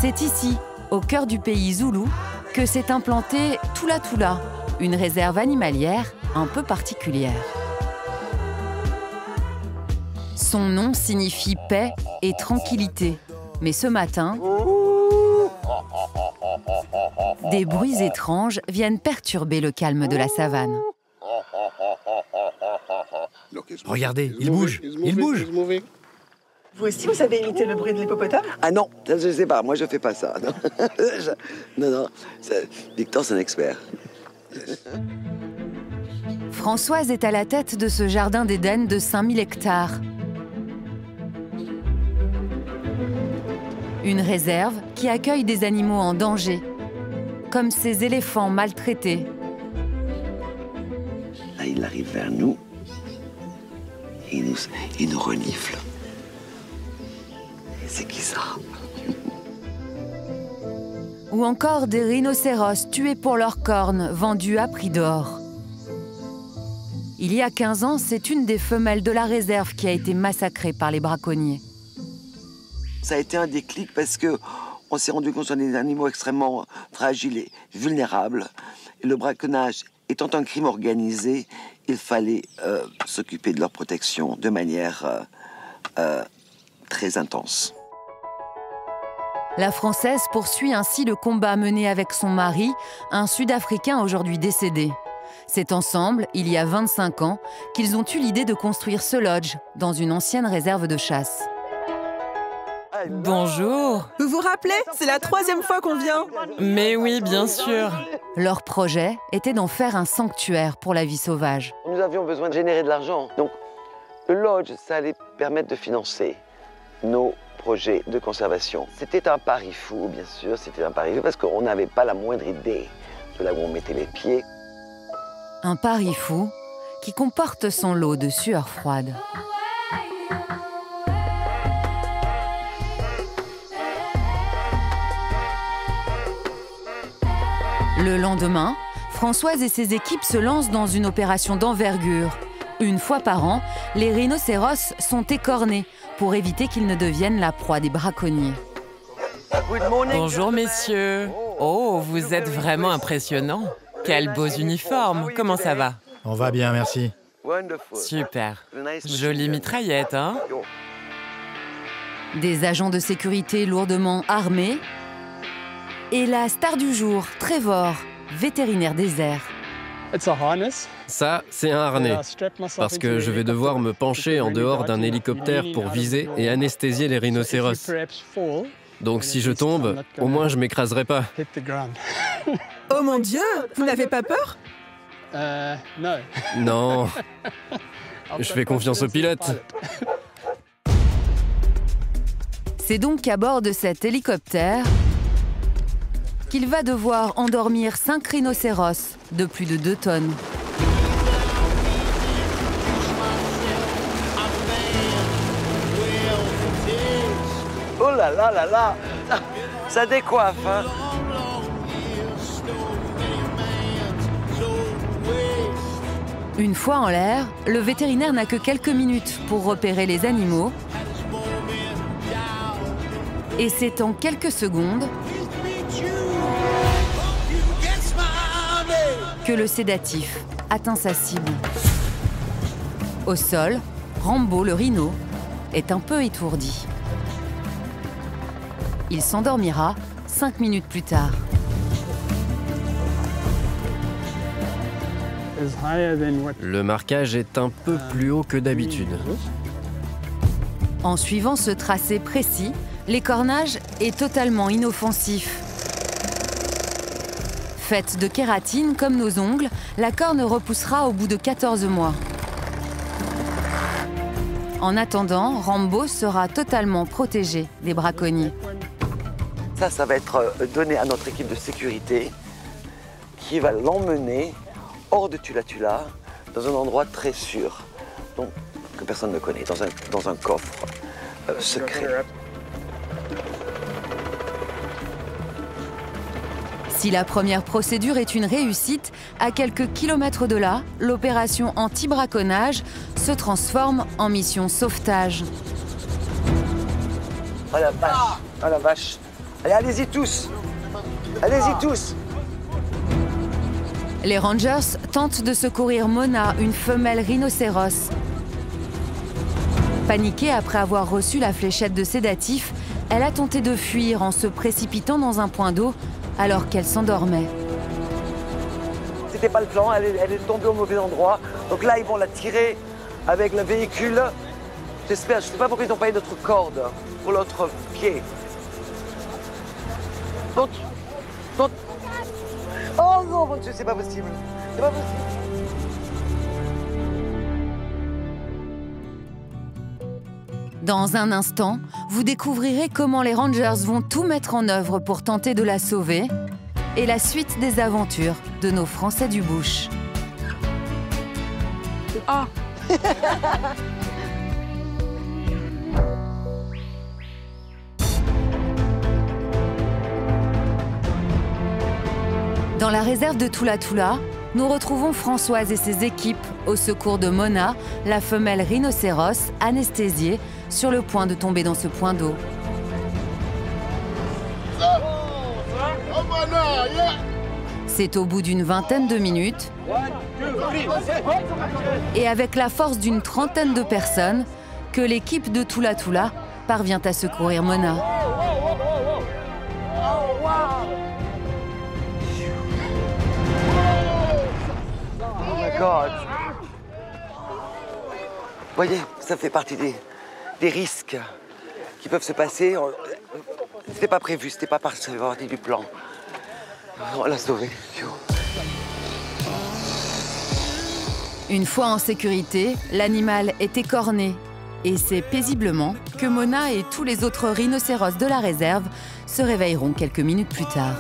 C'est ici, au cœur du pays zoulou, que s'est implantée Tula Tula, une réserve animalière un peu particulière. Son nom signifie paix et tranquillité. Mais ce matin, des bruits étranges viennent perturber le calme de la savane. Regardez, il bouge, il bouge. Vous aussi, vous savez imiter le bruit de l'hippopotame? Ah non, je ne sais pas, moi je fais pas ça. Non, Victor c'est un expert. Françoise est à la tête de ce jardin d'Éden de 5000 hectares. Une réserve qui accueille des animaux en danger, comme ces éléphants maltraités. Là, il arrive vers nous et il nous renifle. C'est qui ça? Ou encore des rhinocéros tués pour leurs cornes, vendus à prix d'or. Il y a 15 ans, c'est une des femelles de la réserve qui a été massacrée par les braconniers. Ça a été un déclic parce que on s'est rendu compte que ce sont des animaux extrêmement fragiles et vulnérables. Et le braconnage étant un crime organisé, il fallait s'occuper de leur protection de manière très intense. La Française poursuit ainsi le combat mené avec son mari, un Sud-Africain aujourd'hui décédé. C'est ensemble, il y a 25 ans, qu'ils ont eu l'idée de construire ce lodge dans une ancienne réserve de chasse. Bonjour. Vous vous rappelez? C'est la 3e fois qu'on vient. Mais oui, bien sûr. Leur projet était d'en faire un sanctuaire pour la vie sauvage. Nous avions besoin de générer de l'argent. Donc, le lodge, ça allait permettre de financer nos projets de conservation. C'était un pari fou, bien sûr. C'était un pari fou parce qu'on n'avait pas la moindre idée de là où on mettait les pieds. Un pari fou qui comporte son lot de sueurs froides. Le lendemain, Françoise et ses équipes se lancent dans une opération d'envergure. Une fois par an, les rhinocéros sont écornés pour éviter qu'ils ne deviennent la proie des braconniers. Bonjour, messieurs. Oh, vous êtes vraiment impressionnants. Quels beaux uniformes. Comment ça va? On va bien, merci. Super. Jolie mitraillette, hein? Des agents de sécurité lourdement armés. Et la star du jour, Trevor, vétérinaire des airs. Ça, c'est un harnais, parce que je vais devoir me pencher en dehors d'un hélicoptère pour viser et anesthésier les rhinocéros. Donc si je tombe, au moins je m'écraserai pas. Oh mon Dieu, vous n'avez pas peur? Non, je fais confiance au pilote. C'est donc à bord de cet hélicoptère qu'il va devoir endormir 5 rhinocéros de plus de 2 tonnes. Oh là là là là, ça décoiffe, hein. Une fois en l'air, le vétérinaire n'a que quelques minutes pour repérer les animaux. Et c'est en quelques secondes que le sédatif atteint sa cible. Au sol, Rambo, le rhino, est un peu étourdi. Il s'endormira 5 minutes plus tard. Le marquage est un peu plus haut que d'habitude. En suivant ce tracé précis, l'écornage est totalement inoffensif. Faite de kératine comme nos ongles, la corne repoussera au bout de 14 mois. En attendant, Rambo sera totalement protégé des braconniers. Ça va être donné à notre équipe de sécurité qui va l'emmener hors de Tula Tula, dans un endroit très sûr, donc, que personne ne connaît, dans un coffre secret. Si la première procédure est une réussite, à quelques kilomètres de là, l'opération anti-braconnage se transforme en mission sauvetage. Oh la vache! Oh la vache! Allez, allez-y tous. Allez-y tous. Les Rangers tentent de secourir Mona, une femelle rhinocéros. Paniquée après avoir reçu la fléchette de sédatif, elle a tenté de fuir en se précipitant dans un point d'eau alors qu'elle s'endormait. C'était pas le plan, elle est tombée au mauvais endroit. Donc là, ils vont la tirer avec le véhicule. J'espère, je sais pas pourquoi ils n'ont pas une autre corde pour l'autre pied. Donc... Oh non, mon Dieu, c'est pas possible. C'est pas possible. Dans un instant, vous découvrirez comment les Rangers vont tout mettre en œuvre pour tenter de la sauver et la suite des aventures de nos Français du bush. Ah. Dans la réserve de Tula Tula, nous retrouvons Françoise et ses équipes au secours de Mona, la femelle rhinocéros anesthésiée, sur le point de tomber dans ce point d'eau. C'est au bout d'une vingtaine de minutes, et avec la force d'une trentaine de personnes, que l'équipe de Tula Tula parvient à secourir Mona. God. Vous voyez, ça fait partie des risques qui peuvent se passer. C'était pas prévu, c'était pas partie du plan. On l'a sauvé. Une fois en sécurité, l'animal est écorné. Et c'est paisiblement que Mona et tous les autres rhinocéros de la réserve se réveilleront quelques minutes plus tard.